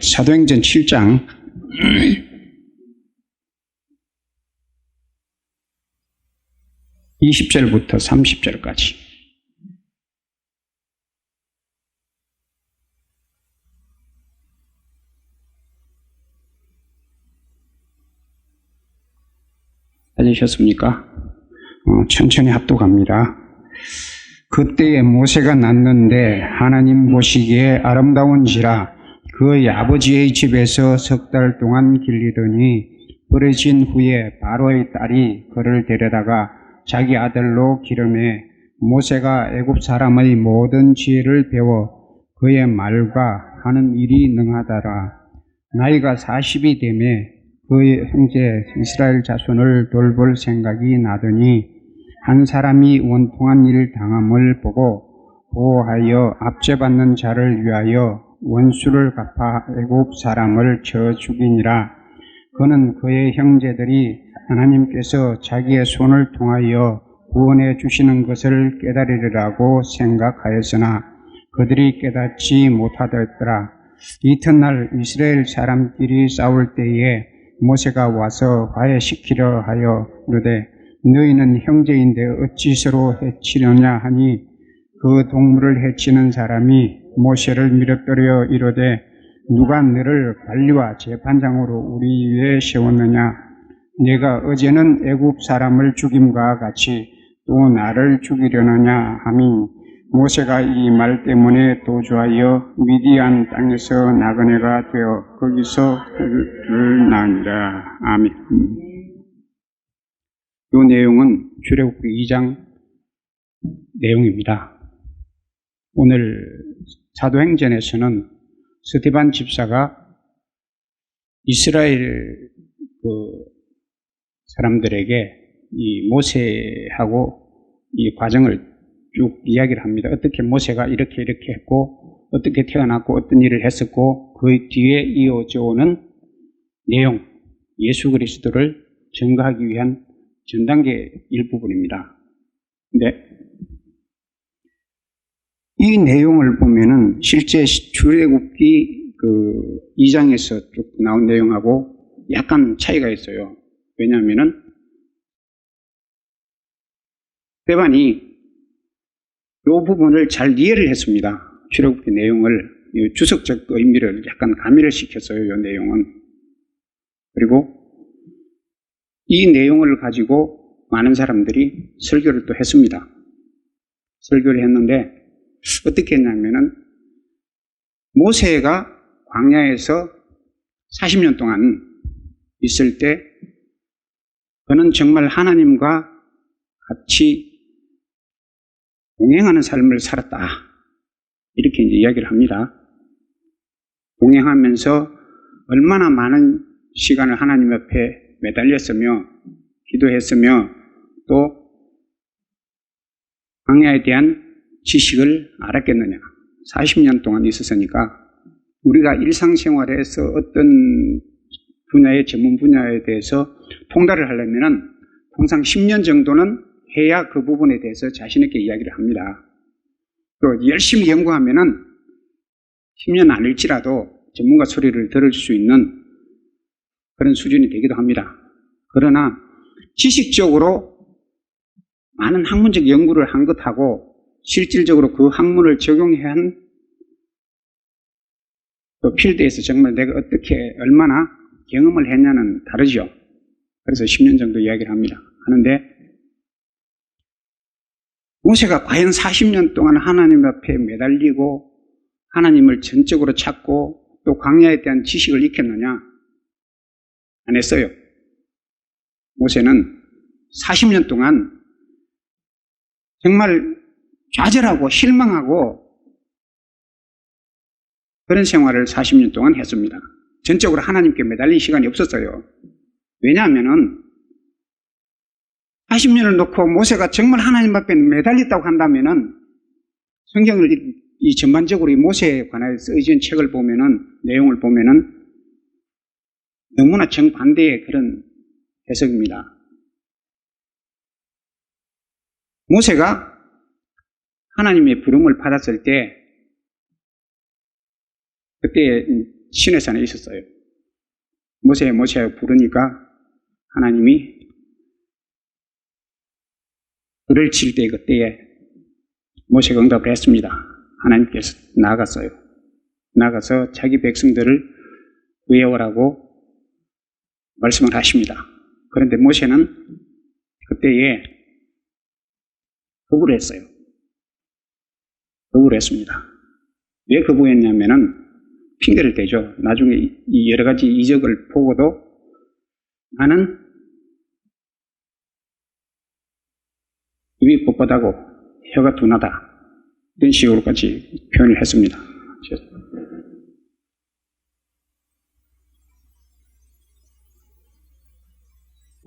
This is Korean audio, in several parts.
사도행전 7장 20절부터 30절까지. 찾으셨습니까? 천천히 합독합니다. 그때에 모세가 낳는데 하나님 보시기에 아름다운지라 그의 아버지의 집에서 석 달 동안 길리더니 버려진 후에 바로의 딸이 그를 데려다가 자기 아들로 기르매 모세가 애굽 사람의 모든 지혜를 배워 그의 말과 하는 일이 능하더라. 나이가 40이 되매 그의 형제 이스라엘 자손을 돌볼 생각이 나더니 한 사람이 원통한 일 당함을 보고 보호하여 압제받는 자를 위하여 원수를 갚아 애굽 사람을 쳐 죽이니라. 그는 그의 형제들이 하나님께서 자기의 손을 통하여 구원해 주시는 것을 깨달으리라고 생각하였으나 그들이 깨닫지 못하더라. 이튿날 이스라엘 사람끼리 싸울 때에 모세가 와서 화해시키려 하여 이르되 너희는 형제인데 어찌 서로 해치려냐 하니 그 동물을 해치는 사람이 모세를 밀어뜨려 이르되 누가 너를 관리와 재판장으로 우리 위에 세웠느냐? 내가 어제는 애굽 사람을 죽임과 같이 또 나를 죽이려느냐 하니 모세가 이 말 때문에 도주하여 미디안 땅에서 나그네가 되어 거기서 그를 낳으니라. 아멘. 이 내용은 출애굽기 2장 내용입니다. 오늘 사도행전에서는 스데반 집사가 이스라엘 사람들에게 이 모세하고 이 과정을 쭉 이야기를 합니다. 어떻게 모세가 이렇게 했고 어떻게 태어났고 어떤 일을 했었고 그 뒤에 이어져 오는 내용, 예수 그리스도를 증거하기 위한 전단계 일부분입니다. 근데 이 내용을 보면은 실제 출애굽기 2장에서 쭉 나온 내용하고 약간 차이가 있어요. 왜냐하면은 스데반이 이 부분을 잘 이해를 했습니다. 출애굽기 내용을 주석적 의미를 약간 가미를 시켰어요. 이 내용은. 그리고 이 내용을 가지고 많은 사람들이 설교를 또 했습니다. 설교를 했는데 어떻게 했냐면은 모세가 광야에서 40년 동안 있을 때 그는 정말 하나님과 같이 동행하는 삶을 살았다. 이렇게 이제 이야기를 합니다. 동행하면서 얼마나 많은 시간을 하나님 앞에 매달렸으며 기도했으며 또 광야에 대한 지식을 알았겠느냐. 40년 동안 있었으니까 우리가 일상생활에서 어떤 분야의 전문 분야에 대해서 통달을 하려면 통상 10년 정도는 해야 그 부분에 대해서 자신있게 이야기를 합니다. 또 열심히 연구하면은 10년 아닐지라도 전문가 소리를 들을 수 있는 그런 수준이 되기도 합니다. 그러나 지식적으로 많은 학문적 연구를 한 것하고 실질적으로 그 학문을 적용한 그 필드에서 정말 내가 어떻게 얼마나 경험을 했냐는 다르죠. 그래서 10년 정도 이야기를 합니다. 하는데 모세가 과연 40년 동안 하나님 앞에 매달리고 하나님을 전적으로 찾고 또 광야에 대한 지식을 익혔느냐? 안 했어요. 모세는 40년 동안 정말 좌절하고 실망하고 그런 생활을 40년 동안 했습니다. 전적으로 하나님께 매달릴 시간이 없었어요. 왜냐하면은 40년을 놓고 모세가 정말 하나님 앞에 매달렸다고 한다면은 성경을 이 전반적으로 이 모세에 관하여 쓰여진 책을 보면은 내용을 보면은 너무나 정반대의 그런 해석입니다. 모세가 하나님의 부름을 받았을 때 그때 시내산에 있었어요. 모세 부르니까 하나님이 불을 칠 때 그때에 모세가 응답을 했습니다. 하나님께서 나가서 자기 백성들을 구해오라고 말씀을 하십니다. 그런데 모세는 그때에 거부를 했어요. 거부를 했습니다. 왜 거부했냐면은 핑계를 대죠. 나중에 이 여러 가지 이적을 보고도 나는 입이 뻣뻣하고 혀가 둔하다. 이런 식으로까지 표현을 했습니다.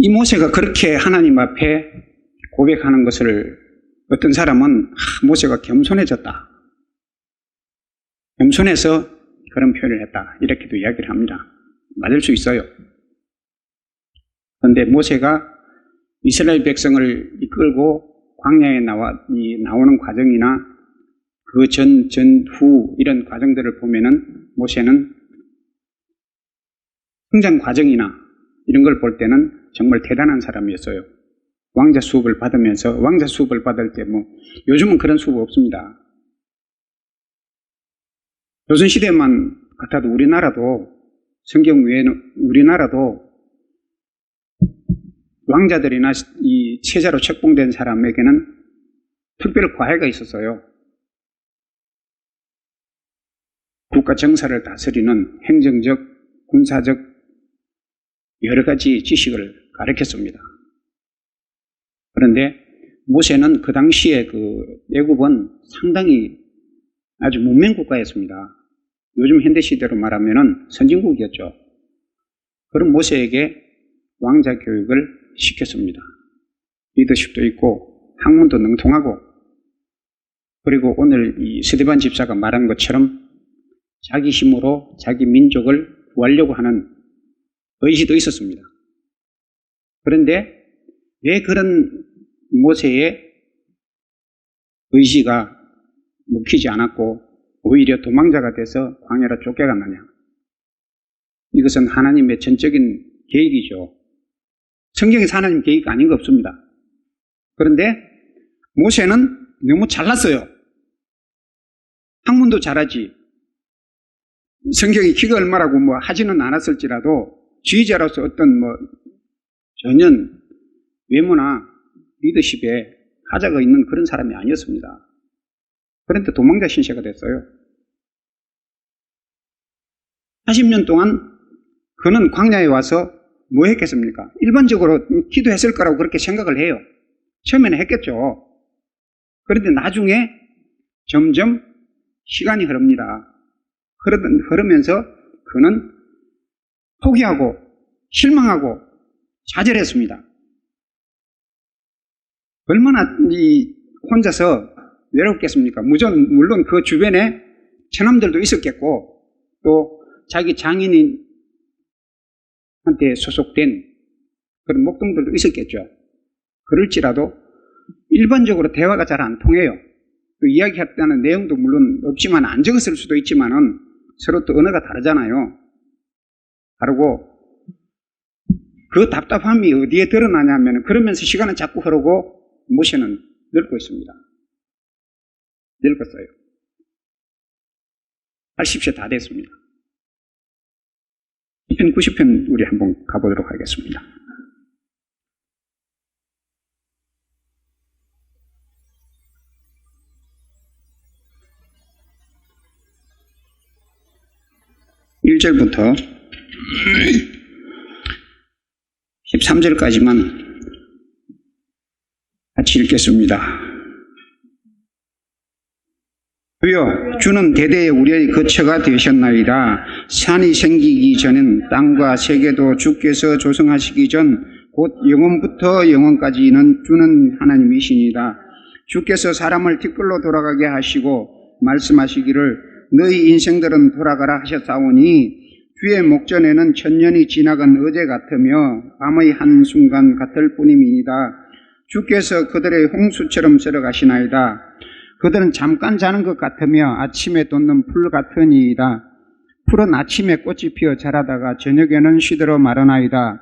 이 모세가 그렇게 하나님 앞에 고백하는 것을 어떤 사람은 모세가 겸손해졌다. 겸손해서 그런 표현을 했다. 이렇게도 이야기를 합니다. 맞을 수 있어요. 그런데 모세가 이스라엘 백성을 이끌고 광야에 나오는 과정이나 그 전후 이런 과정들을 보면은 모세는 성장 과정이나 이런 걸 볼 때는 정말 대단한 사람이었어요. 왕자 수업을 받으면서 왕자 수업을 받을 때 요즘은 그런 수업 없습니다. 조선시대만 같아도 우리나라도 성경 외에는 우리나라도 왕자들이나 이 체자로 책봉된 사람에게는 특별 과외가 있었어요. 국가 정사를 다스리는 행정적, 군사적 여러 가지 지식을 가르쳤습니다. 그런데 모세는 그 당시에 애굽은 상당히 아주 문명 국가였습니다. 요즘 현대시대로 말하면 선진국이었죠. 그런 모세에게 왕자 교육을 시켰습니다. 리더십도 있고 학문도 능통하고, 그리고 오늘 이 스데반 집사가 말한 것처럼 자기 힘으로 자기 민족을 구하려고 하는 의지도 있었습니다. 그런데 왜 그런 모세의 의지가 먹히지 않았고 오히려 도망자가 돼서 광야로 쫓겨갔느냐? 이것은 하나님의 전적인 계획이죠. 성경에서 하나님 계획이 아닌 거 없습니다. 그런데 모세는 너무 잘났어요. 학문도 잘하지. 성경이 기가 얼마라고 하지는 않았을지라도 지휘자로서 어떤 전혀 외모나 리더십에 하자가 있는 그런 사람이 아니었습니다. 그런데 도망자 신세가 됐어요. 40년 동안 그는 광야에 와서 뭐 했겠습니까? 일반적으로 기도했을 거라고 그렇게 생각을 해요. 처음에는 했겠죠. 그런데 나중에 점점 시간이 흐릅니다. 흐르면서 그는 포기하고 실망하고 좌절했습니다. 얼마나 혼자서 외롭겠습니까? 물론 그 주변에 처남들도 있었겠고 또 자기 장인한테 소속된 그런 목동들도 있었겠죠. 그럴지라도 일반적으로 대화가 잘 안 통해요. 또 이야기했다는 내용도 물론 없지만 안 적었을 수도 있지만은 서로 또 언어가 다르잖아요. 다르고 그 답답함이 어디에 드러나냐면 그러면서 시간은 자꾸 흐르고 모세는 늙고 있습니다. 늙었어요. 80세 다 됐습니다. 10편, 90편 우리 한번 가보도록 하겠습니다. (1절부터) 13절까지만 같이 읽겠습니다. 주여, 주는 대대에 우리의 거처가 되셨나이다. 산이 생기기 전엔 땅과 세계도 주께서 조성하시기 전 곧 영원부터 영원까지는 주는 하나님이시니이다. 주께서 사람을 뒷걸로 돌아가게 하시고 말씀하시기를 너희 인생들은 돌아가라 하셨사오니 주의 목전에는 천년이 지나간 어제 같으며 밤의 한순간 같을 뿐임이니이다. 주께서 그들의 홍수처럼 썰어가시나이다. 그들은 잠깐 자는 것 같으며 아침에 돋는 풀 같으니이다. 푸른 아침에 꽃이 피어 자라다가 저녁에는 시들어 마르나이다.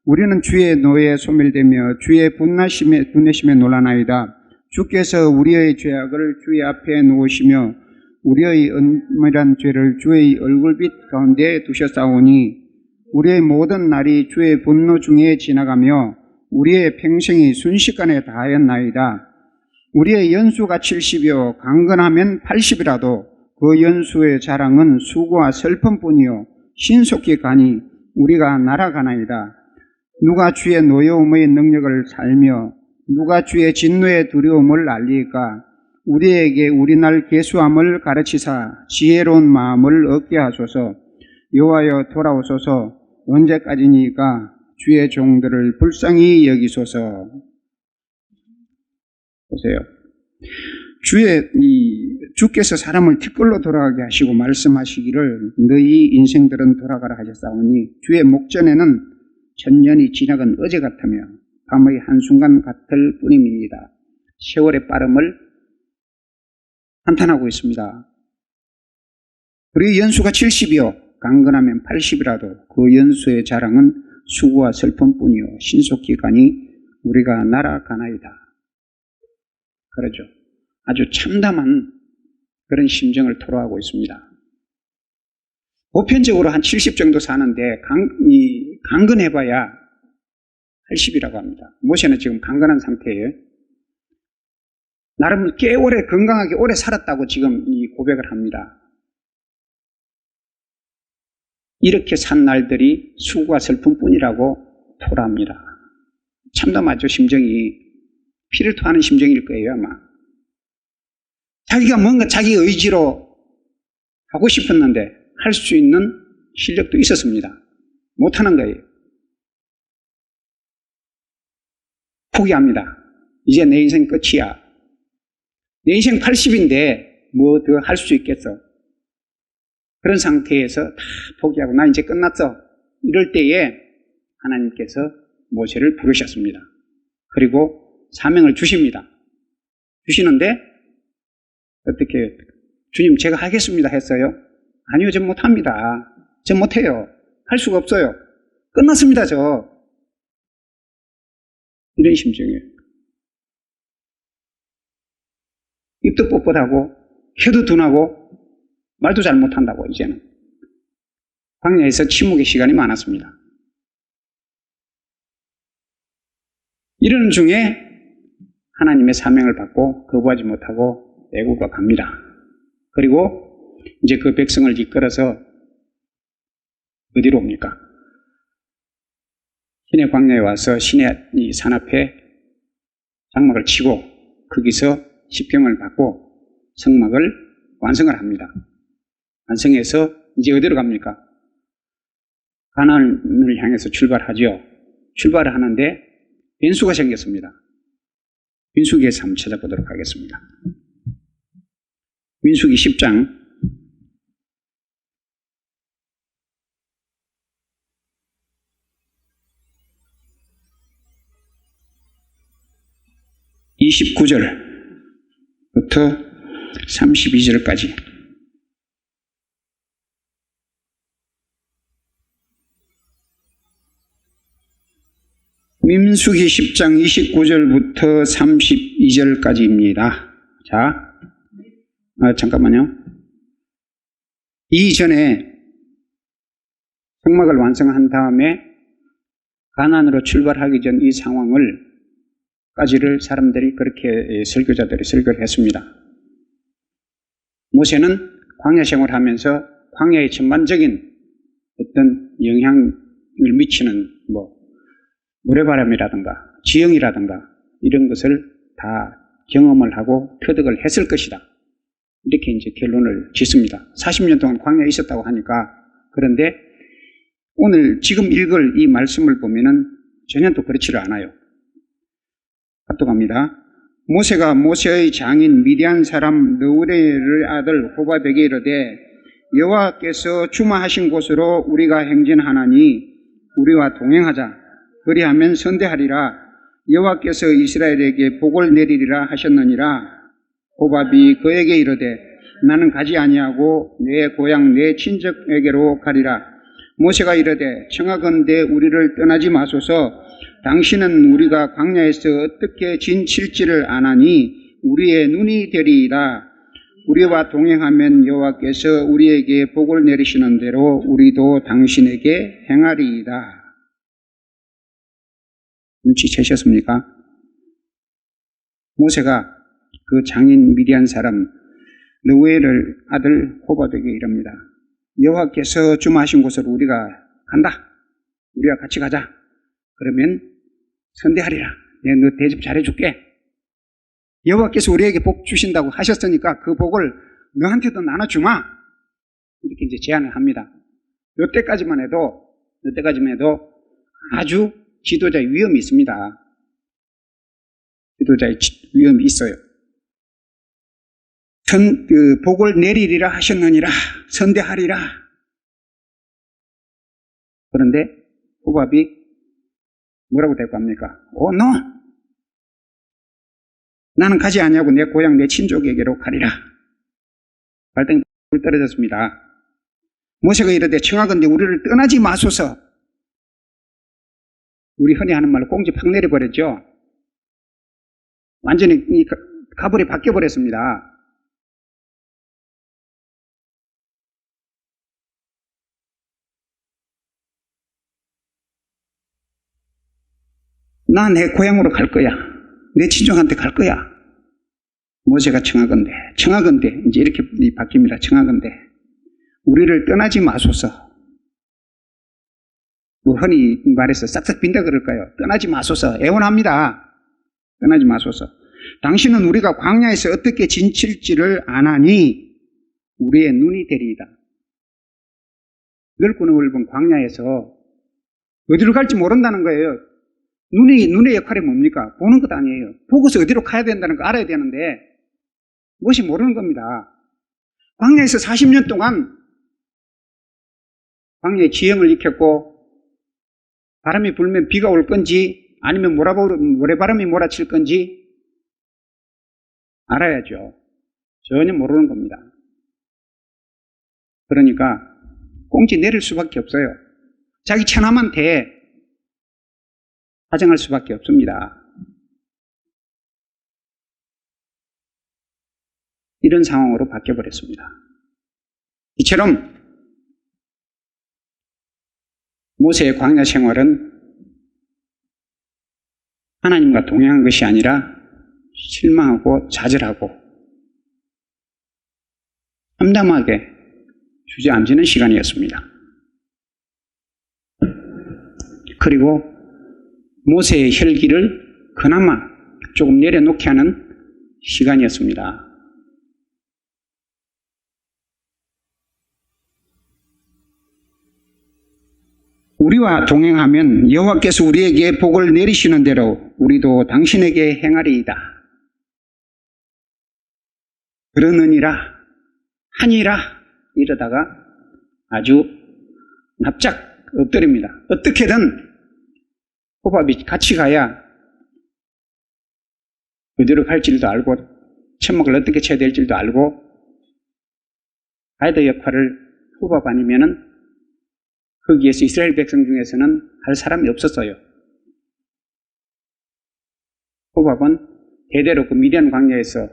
우리는 주의 노예에 소멸되며 주의 분내심에 놀라나이다. 주께서 우리의 죄악을 주의 앞에 놓으시며 우리의 은밀한 죄를 주의 얼굴빛 가운데 두셨사오니 우리의 모든 날이 주의 분노 중에 지나가며 우리의 평생이 순식간에 다하였나이다. 우리의 연수가 70이요 강건하면 80이라도 그 연수의 자랑은 수고와 슬픔뿐이요 신속히 가니 우리가 날아가나이다. 누가 주의 노여움의 능력을 살며 누가 주의 진노의 두려움을 알리까? 우리에게 우리날 계수함을 가르치사 지혜로운 마음을 얻게 하소서. 여호와여 돌아오소서. 언제까지니까 주의 종들을 불쌍히 여기소서. 보세요. 주께서 사람을 뒷걸로 돌아가게 하시고 말씀하시기를 너희 인생들은 돌아가라 하셨사오니 주의 목전에는 천년이 지나간 어제 같으며 밤의 한순간 같을 뿐입니다. 세월의 빠름을 한탄하고 있습니다. 우리 연수가 70이요 강건하면 80이라도 그 연수의 자랑은 수고와 슬픔뿐이요 신속히 가니 우리가 날아가나이다. 그러죠. 아주 참담한 그런 심정을 토로하고 있습니다. 보편적으로 한 70 정도 사는데 강건해봐야 80이라고 합니다. 모세는 지금 강건한 상태예요. 나름 꽤 오래 건강하게 오래 살았다고 지금 이 고백을 합니다. 이렇게 산 날들이 수고와 슬픔뿐이라고 토로합니다. 참담하죠. 심정이 피를 토하는 심정일 거예요 아마. 자기가 뭔가 자기 의지로 하고 싶었는데 할 수 있는 실력도 있었습니다. 못하는 거예요. 포기합니다. 이제 내 인생 끝이야. 내 인생 80인데 뭐 더 할 수 있겠어. 그런 상태에서 다 포기하고 나 이제 끝났어. 이럴 때에 하나님께서 모세를 부르셨습니다. 그리고 사명을 주십니다. 주시는데 어떻게 주님 제가 하겠습니다 했어요? 아니요, 전 못합니다. 전 못해요. 할 수가 없어요. 끝났습니다, 저. 이런 심정이에요. 입도 뻣뻣하고 혀도 둔하고 말도 잘 못한다고 이제는. 광야에서 침묵의 시간이 많았습니다. 이러는 중에 하나님의 사명을 받고 거부하지 못하고 애국으로 갑니다. 그리고 이제 그 백성을 이끌어서 어디로 옵니까? 신의 광야에 와서 신의 이 산 앞에 장막을 치고 거기서 십경을 받고 성막을 완성을 합니다. 완성해서 이제 어디로 갑니까? 가나안을 향해서 출발하죠. 출발을 하는데 변수가 생겼습니다. 민수기에서 한번 찾아보도록 하겠습니다. 민수기 10장 29절부터 32절까지 민수기 10장 29절부터 32절까지입니다. 자, 잠깐만요. 이전에 성막을 완성한 다음에 가나안으로 출발하기 전 이 상황을 까지를 사람들이 그렇게 설교자들이 설교를 했습니다. 모세는 광야 생활하면서 광야의 전반적인 어떤 영향을 미치는 모래바람이라든가 지형이라든가 이런 것을 다 경험을 하고 터득을 했을 것이다. 이렇게 이제 결론을 짓습니다. 40년 동안 광야에 있었다고 하니까. 그런데 오늘 지금 읽을 이 말씀을 보면은 전혀 또 그렇지를 않아요. 합독합니다. 모세가 모세의 장인 미디안 사람 느우레의 아들 호밥에게 이르되 여호와께서 주마하신 곳으로 우리가 행진하나니 우리와 동행하자. 그리하면 선대하리라. 여호와께서 이스라엘에게 복을 내리리라 하셨느니라. 호밥이 그에게 이르되 나는 가지 아니하고 내 고향 내 친척에게로 가리라. 모세가 이르되 청하건대 우리를 떠나지 마소서. 당신은 우리가 광야에서 어떻게 진칠지를 아나니 우리의 눈이 되리이다. 우리와 동행하면 여호와께서 우리에게 복을 내리시는 대로 우리도 당신에게 행하리이다. 눈치채셨습니까? 모세가 그 장인 미디안 사람 르우엘의 아들 호밥에게 이릅니다. 여호와께서 주마하신 곳으로 우리가 간다. 우리가 같이 가자. 그러면 선대하리라. 내가 너 대접 잘해줄게. 여호와께서 우리에게 복 주신다고 하셨으니까 그 복을 너한테도 나눠주마. 이렇게 이제 제안을 합니다. 이때까지만 해도 아주 지도자의 위험이 있습니다. 지도자의 위험이 있어요. 복을 내리리라 하셨느니라. 선대하리라. 그런데 호밥이 뭐라고 대답합니까? 너! 나는 가지 아니하고 내 고향 내 친족에게로 가리라. 발등에 불 떨어졌습니다. 모세가 이르되 청하건대 우리를 떠나지 마소서. 우리 흔히 하는 말로 꽁지 팍 내려버렸죠. 완전히 이 가불이 바뀌어버렸습니다. 나 내 고향으로 갈 거야. 내 친족한테 갈 거야. 모세가 청하건대 이제 이렇게 바뀝니다. 청하건대 우리를 떠나지 마소서. 뭐 흔히 말해서 싹싹 빈다 그럴까요? 떠나지 마소서. 애원합니다. 떠나지 마소서. 당신은 우리가 광야에서 어떻게 진칠지를 아나니 우리의 눈이 되리이다. 넓고 넓은 광야에서 어디로 갈지 모른다는 거예요. 눈의 역할이 뭡니까? 보는 것 아니에요. 보고서 어디로 가야 된다는 거 알아야 되는데 무엇이 모르는 겁니다. 광야에서 40년 동안 광야의 지형을 익혔고 바람이 불면 비가 올 건지 아니면 모래바람이 몰아칠 건지 알아야죠. 전혀 모르는 겁니다. 그러니까 꽁지 내릴 수밖에 없어요. 자기 처남한테 사정할 수밖에 없습니다. 이런 상황으로 바뀌어버렸습니다. 이처럼 모세의 광야 생활은 하나님과 동행한 것이 아니라 실망하고 좌절하고 참담하게 주저앉는 시간이었습니다. 그리고 모세의 혈기를 그나마 조금 내려놓게 하는 시간이었습니다. 우리와 동행하면 여호와께서 우리에게 복을 내리시는 대로 우리도 당신에게 행하리이다. 그러느니라 하니라 이러다가 아주 납작 엎드립니다. 어떻게든 호밥이 같이 가야 어디로 갈지도 알고 천막을 어떻게 쳐야 될지도 알고 가이드 역할을 호밥 아니면은 거기에서 이스라엘 백성 중에서는 할 사람이 없었어요. 호밥은 대대로 그 미디안 광야에서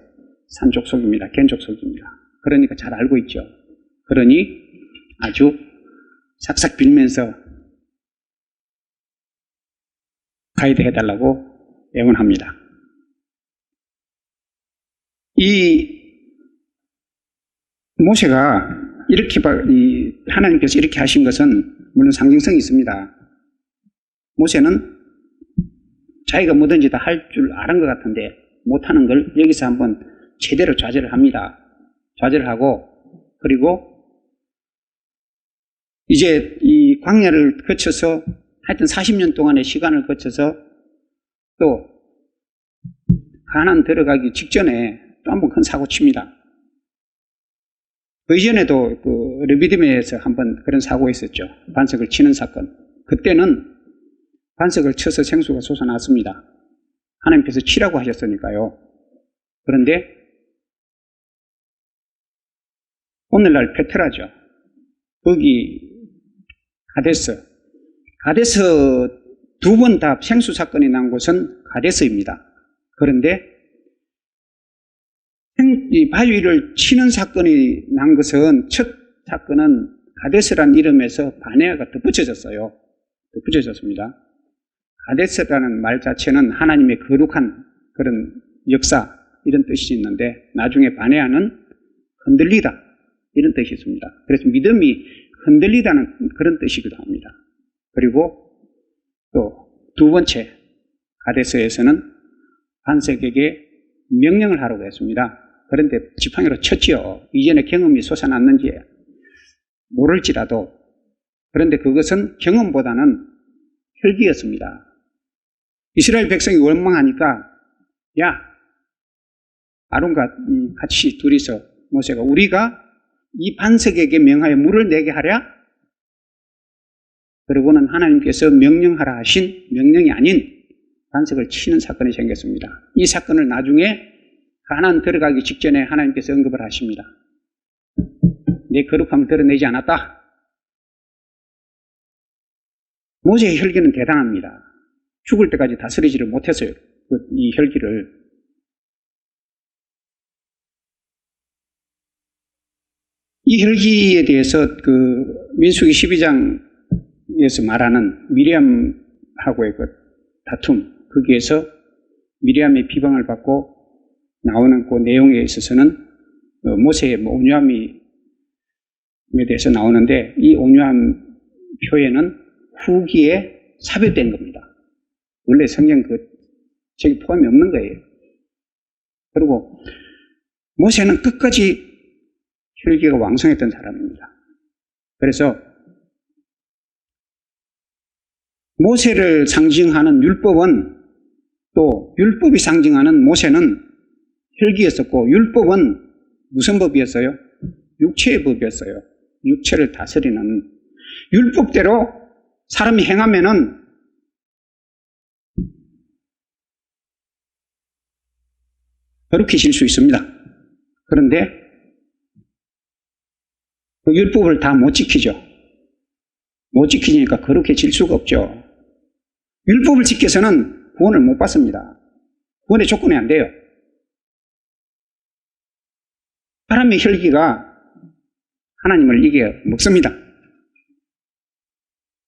산 족속입니다. 겐 족속입니다. 그러니까 잘 알고 있죠. 그러니 아주 싹싹 빌면서 가이드 해달라고 애원합니다. 이 모세가 이렇게 하나님께서 이렇게 하신 것은 물론 상징성이 있습니다. 모세는 자기가 뭐든지 다 할 줄 아는 것 같은데 못하는 걸 여기서 한번 제대로 좌절을 합니다. 좌절을 하고 그리고 이제 이 광야를 거쳐서 하여튼 40년 동안의 시간을 거쳐서 또 가나안 들어가기 직전에 또 한 번 큰 사고 칩니다. 그 이전에도 그 르비딤에서 한번 그런 사고가 있었죠. 반석을 치는 사건. 그때는 반석을 쳐서 생수가 솟아났습니다. 하나님께서 치라고 하셨으니까요. 그런데 오늘날 페트라죠. 거기 가데스 두 번 다 생수 사건이 난 곳은 가데스입니다. 그런데 이 바위를 치는 사건이 난 것은 첫 사건은 가데스란 이름에서 바네아가 덧붙여졌어요. 덧붙여졌습니다. 가데스라는 말 자체는 하나님의 거룩한 그런 역사 이런 뜻이 있는데 나중에 바네아는 흔들리다 이런 뜻이 있습니다. 그래서 믿음이 흔들리다는 그런 뜻이기도 합니다. 그리고 또 두 번째 가데스에서는 반석에게 명령을 하라고 했습니다. 그런데 지팡이로 쳤지요. 이전에 경험이 솟아났는지 모를지라도. 그런데 그것은 경험보다는 혈기였습니다. 이스라엘 백성이 원망하니까 야 아론과 같이 둘이서 모세가 우리가 이 반석에게 명하여 물을 내게 하랴? 그러고는 하나님께서 명령하라 하신 명령이 아닌 반석을 치는 사건이 생겼습니다. 이 사건을 나중에 가나안 들어가기 직전에 하나님께서 언급을 하십니다. 내 거룩함을 드러내지 않았다. 모세의 혈기는 대단합니다. 죽을 때까지 다스리지를 못했어요. 이 혈기를. 이 혈기에 대해서 민수기 12장에서 말하는 미리암하고의 그 다툼, 거기에서 미리암의 비방을 받고 나오는 그 내용에 있어서는 모세의 온유함에 대해서 나오는데 이 온유함 표현은 후기에 삽입된 겁니다. 원래 성경 저기 포함이 없는 거예요. 그리고 모세는 끝까지 혈기가 왕성했던 사람입니다. 그래서 모세를 상징하는 율법은 또 율법이 상징하는 모세는 혈기였었고 율법은 무슨 법이었어요? 육체의 법이었어요. 육체를 다스리는 율법대로 사람이 행하면은 거룩해질 수 있습니다. 그런데 그 율법을 다 못 지키죠. 못 지키니까 거룩해질 수가 없죠. 율법을 지켜서는 구원을 못 받습니다. 구원의 조건이 안 돼요. 사람의 혈기가 하나님을 이겨 먹습니다.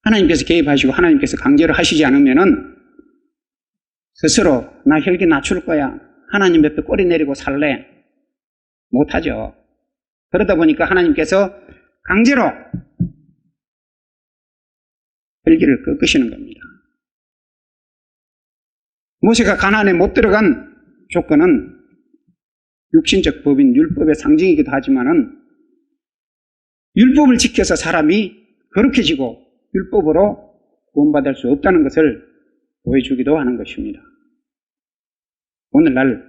하나님께서 개입하시고 하나님께서 강제로 하시지 않으면은 스스로 나 혈기 낮출 거야. 하나님 옆에 꼬리 내리고 살래. 못하죠. 그러다 보니까 하나님께서 강제로 혈기를 꺾으시는 겁니다. 모세가 가나안에 못 들어간 조건은 육신적 법인 율법의 상징이기도 하지만은 율법을 지켜서 사람이 거룩해지고 율법으로 구원받을 수 없다는 것을 보여주기도 하는 것입니다. 오늘날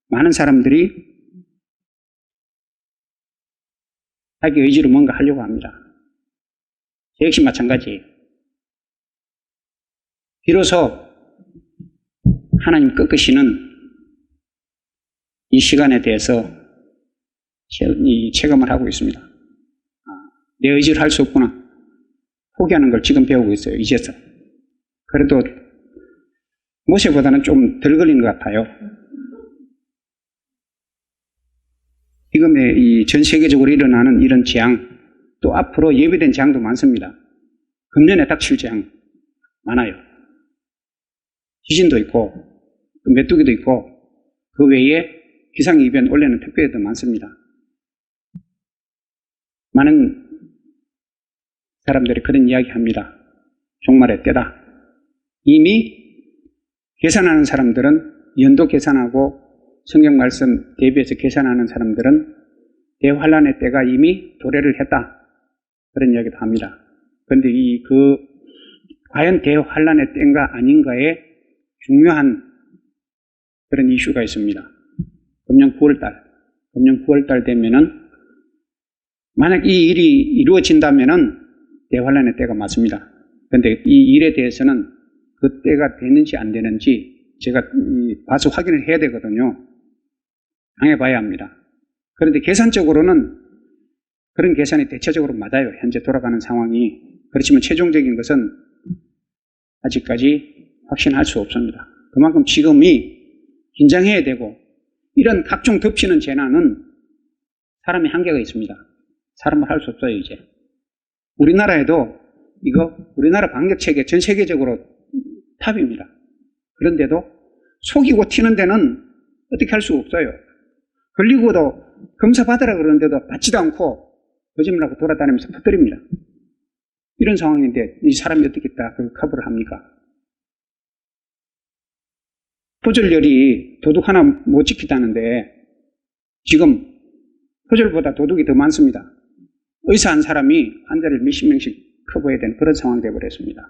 많은 사람들이 자기 의지로 뭔가 하려고 합니다. 저 역시 마찬가지. 비로소 하나님 꺾으시는 이 시간에 대해서 체감을 하고 있습니다. 내 의지를 할 수 없구나. 포기하는 걸 지금 배우고 있어요. 이제서. 그래도 모세보다는 좀 덜 걸린 것 같아요. 지금의 이 전 세계적으로 일어나는 이런 재앙, 또 앞으로 예비된 재앙도 많습니다. 금년에 닥칠 재앙 많아요. 지진도 있고, 메뚜기도 있고, 그 외에 기상이변 원래는 특별히도 많습니다. 많은 사람들이 그런 이야기 합니다. 종말의 때다. 이미 계산하는 사람들은 연도 계산하고 성경 말씀 대비해서 계산하는 사람들은 대환란의 때가 이미 도래를 했다. 그런 이야기도 합니다. 그런데 과연 대환란의 때인가 아닌가에 중요한 그런 이슈가 있습니다. 금년 9월달 되면은 만약 이 일이 이루어진다면은 대환란의 때가 맞습니다. 그런데 이 일에 대해서는 그 때가 되는지 안 되는지 제가 봐서 확인을 해야 되거든요. 당해봐야 합니다. 그런데 계산적으로는 그런 계산이 대체적으로 맞아요. 현재 돌아가는 상황이. 그렇지만 최종적인 것은 아직까지 확신할 수 없습니다. 그만큼 지금이 긴장해야 되고 이런 각종 덮치는 재난은 사람의 한계가 있습니다. 사람을 할 수 없어요, 이제. 우리나라에도 이거 우리나라 방역체계 전 세계적으로 탑입니다. 그런데도 속이고 튀는 데는 어떻게 할 수가 없어요. 걸리고도 검사 받으라 그러는데도 받지도 않고 거짓말하고 돌아다니면서 퍼뜨립니다. 이런 상황인데 이 사람이 어떻게 다 그 커버를 합니까? 표절열이 도둑 하나 못 지키다는데 지금 표절보다 도둑이 더 많습니다. 의사 한 사람이 환자를 몇십 명씩 커버해야 되는 그런 상황이 되어버렸습니다.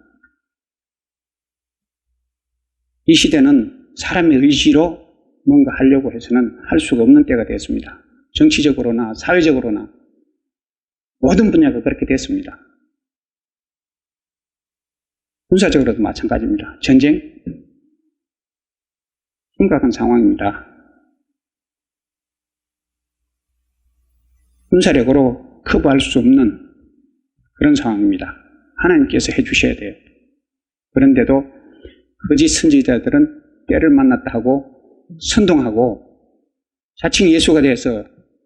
이 시대는 사람의 의지로 뭔가 하려고 해서는 할 수가 없는 때가 되었습니다. 정치적으로나 사회적으로나 모든 분야가 그렇게 됐습니다. 군사적으로도 마찬가지입니다. 전쟁, 심각한 상황입니다. 군사력으로 커버할 수 없는 그런 상황입니다. 하나님께서 해주셔야 돼요. 그런데도 거짓 선지자들은 때를 만났다 하고 선동하고 자칭 예수가 돼서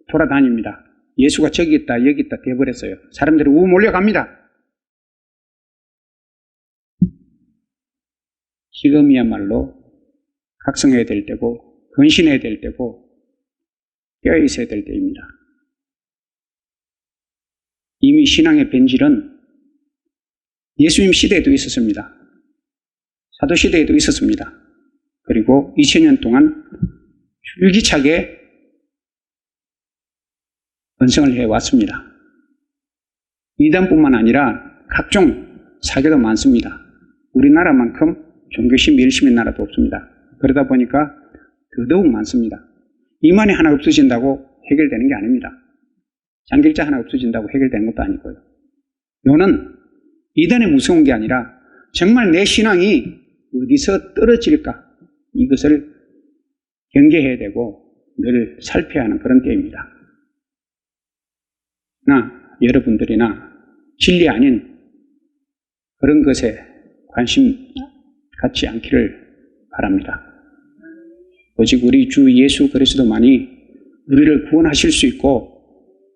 돌아다닙니다. 예수가 저기 있다 여기 있다 돼버렸어요. 사람들이 우 몰려갑니다. 지금이야말로 각성해야 될 때고 근신해야 될 때고 깨어있어야 될 때입니다. 이미 신앙의 변질은 예수님 시대에도 있었습니다. 사도 시대에도 있었습니다. 그리고 2000년 동안 줄기차게 번성을 해왔습니다. 이단뿐만 아니라 각종 사교도 많습니다. 우리나라만큼 종교심, 열심인 나라도 없습니다. 그러다 보니까 더더욱 많습니다. 이만이 하나 없어진다고 해결되는 게 아닙니다. 장길자 하나 없어진다고 해결되는 것도 아니고요. 요는 이단이 무서운 게 아니라 정말 내 신앙이 어디서 떨어질까 이것을 경계해야 되고 늘 살펴야 하는 그런 때입니다. 여러분들이나 진리 아닌 그런 것에 관심 갖지 않기를 바랍니다. 오직 우리 주 예수 그리스도만이 우리를 구원하실 수 있고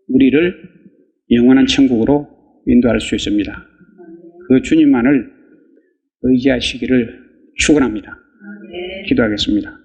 우리를 영원한 천국으로 인도할 수 있습니다. 그 주님만을 의지하시기를 축원합니다. 기도하겠습니다.